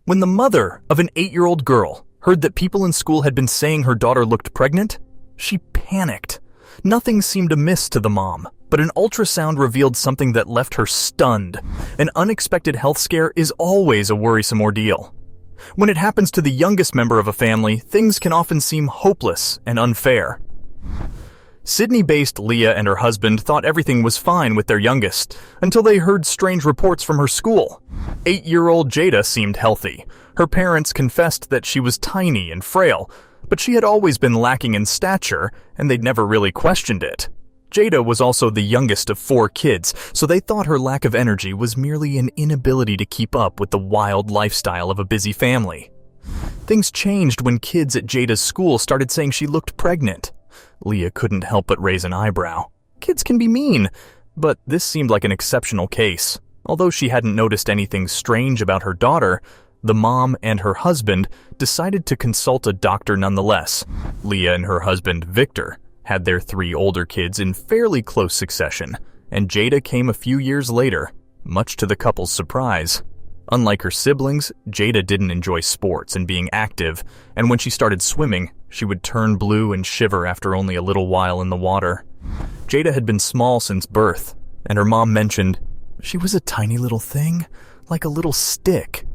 When the mother of an 8-year-old girl heard that people in school had been saying her daughter looked pregnant, she panicked. Nothing seemed amiss to the mom, but an ultrasound revealed something that left her stunned. An unexpected health scare is always a worrisome ordeal. When it happens to the youngest member of a family, things can often seem hopeless and unfair. Sydney-based Leah and her husband thought everything was fine with their youngest, until they heard strange reports from her school. 8-year-old Jada seemed healthy. Her parents confessed that she was tiny and frail, but she had always been lacking in stature, and they'd never really questioned it. Jada was also the youngest of 4 kids, so they thought her lack of energy was merely an inability to keep up with the wild lifestyle of a busy family. Things changed when kids at Jada's school started saying she looked pregnant. Leah couldn't help but raise an eyebrow. Kids can be mean, but this seemed like an exceptional case. Although she hadn't noticed anything strange about her daughter, the mom and her husband decided to consult a doctor nonetheless. Leah and her husband, Victor, had their 3 older kids in fairly close succession, and Jada came a few years later, much to the couple's surprise. Unlike her siblings, Jada didn't enjoy sports and being active, and when she started swimming, she would turn blue and shiver after only a little while in the water. Jada had been small since birth, and her mom mentioned, "She was a tiny little thing, like a little stick."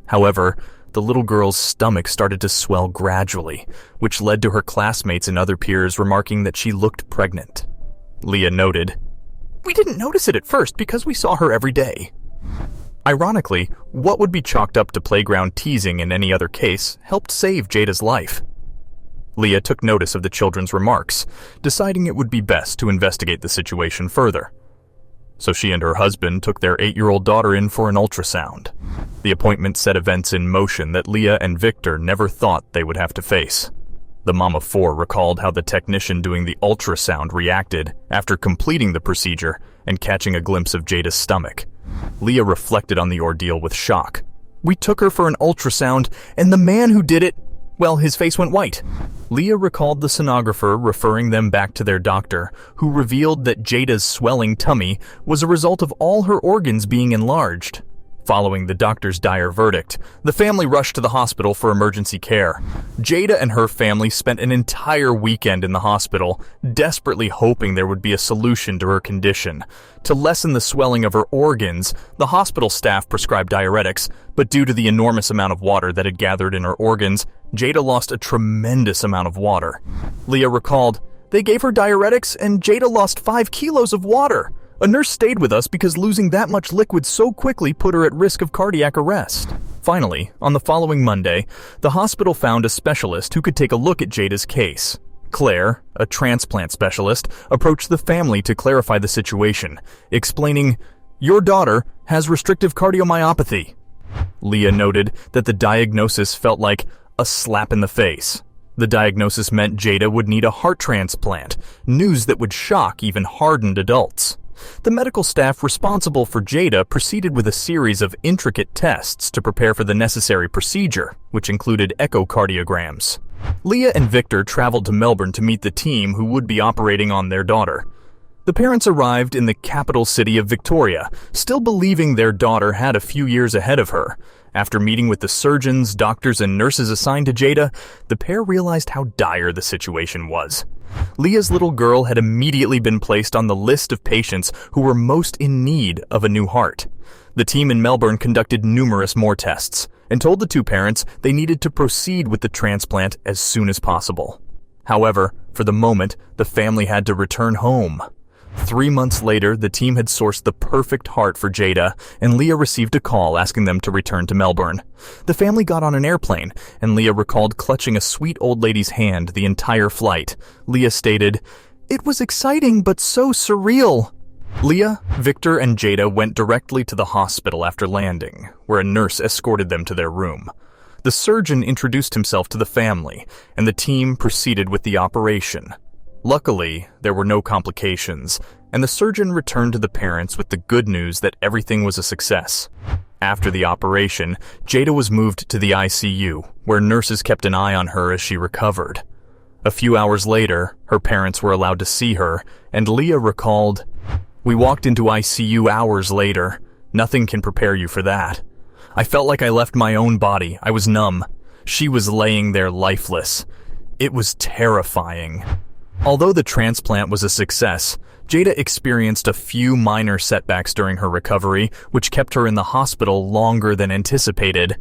However, the little girl's stomach started to swell gradually, which led to her classmates and other peers remarking that she looked pregnant. Leah noted, "We didn't notice it at first because we saw her every day." Ironically, what would be chalked up to playground teasing in any other case helped save Jada's life. Leah took notice of the children's remarks, deciding it would be best to investigate the situation further. So she and her husband took their 8-year-old daughter in for an ultrasound. The appointment set events in motion that Leah and Victor never thought they would have to face. The mom of 4 recalled how the technician doing the ultrasound reacted after completing the procedure and catching a glimpse of Jada's stomach. Leah reflected on the ordeal with shock. "We took her for an ultrasound, and the man who did it, well, his face went white." Leah recalled the sonographer referring them back to their doctor, who revealed that Jada's swelling tummy was a result of all her organs being enlarged. Following the doctor's dire verdict, the family rushed to the hospital for emergency care. Jada and her family spent an entire weekend in the hospital, desperately hoping there would be a solution to her condition. To lessen the swelling of her organs, the hospital staff prescribed diuretics, but due to the enormous amount of water that had gathered in her organs, Jada lost a tremendous amount of water. Leah recalled, "They gave her diuretics and Jada lost 5 kilos of water. A nurse stayed with us because losing that much liquid so quickly put her at risk of cardiac arrest." Finally, on the following Monday, the hospital found a specialist who could take a look at Jada's case. Claire, a transplant specialist, approached the family to clarify the situation, explaining, "Your daughter has restrictive cardiomyopathy." Leah noted that the diagnosis felt like a slap in the face. The diagnosis meant Jada would need a heart transplant, news that would shock even hardened adults. The medical staff responsible for Jada proceeded with a series of intricate tests to prepare for the necessary procedure, which included echocardiograms. Leah and Victor traveled to Melbourne to meet the team who would be operating on their daughter. The parents arrived in the capital city of Victoria, still believing their daughter had a few years ahead of her. After meeting with the surgeons, doctors, and nurses assigned to Jada, the pair realized how dire the situation was. Leah's little girl had immediately been placed on the list of patients who were most in need of a new heart. The team in Melbourne conducted numerous more tests and told the 2 parents they needed to proceed with the transplant as soon as possible. However, for the moment, the family had to return home. 3 months later, the team had sourced the perfect heart for Jada, and Leah received a call asking them to return to Melbourne. The family got on an airplane, and Leah recalled clutching a sweet old lady's hand the entire flight. Leah stated, "It was exciting but so surreal." Leah, Victor, and Jada went directly to the hospital after landing, where a nurse escorted them to their room. The surgeon introduced himself to the family, and the team proceeded with the operation. Luckily, there were no complications, and the surgeon returned to the parents with the good news that everything was a success. After the operation, Jada was moved to the ICU, where nurses kept an eye on her as she recovered. A few hours later, her parents were allowed to see her, and Leah recalled, "We walked into ICU hours later. Nothing can prepare you for that. I felt like I left my own body. I was numb. She was laying there lifeless. It was terrifying. Although the transplant was a success, Jada experienced a few minor setbacks during her recovery, which kept her in the hospital longer than anticipated.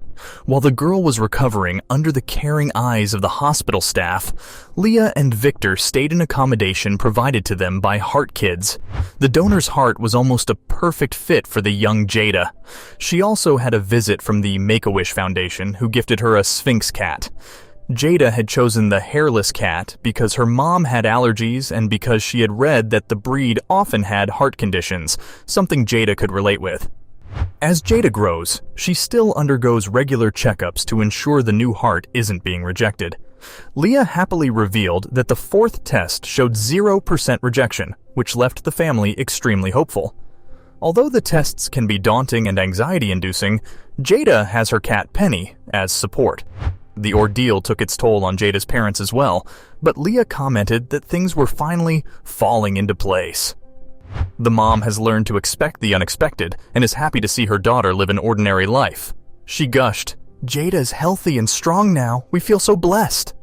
While the girl was recovering under the caring eyes of the hospital staff, Leah and Victor stayed in accommodation provided to them by Heart Kids. The donor's heart was almost a perfect fit for the young Jada. She also had a visit from the Make-A-Wish Foundation, who gifted her a Sphinx cat. Jada had chosen the hairless cat because her mom had allergies and because she had read that the breed often had heart conditions, something Jada could relate with. As Jada grows, she still undergoes regular checkups to ensure the new heart isn't being rejected. Leah happily revealed that the fourth test showed 0% rejection, which left the family extremely hopeful. Although the tests can be daunting and anxiety-inducing, Jada has her cat Penny as support. The ordeal took its toll on Jada's parents as well, but Leah commented that things were finally falling into place. The mom has learned to expect the unexpected and is happy to see her daughter live an ordinary life. She gushed, "Jada's healthy and strong now. We feel so blessed."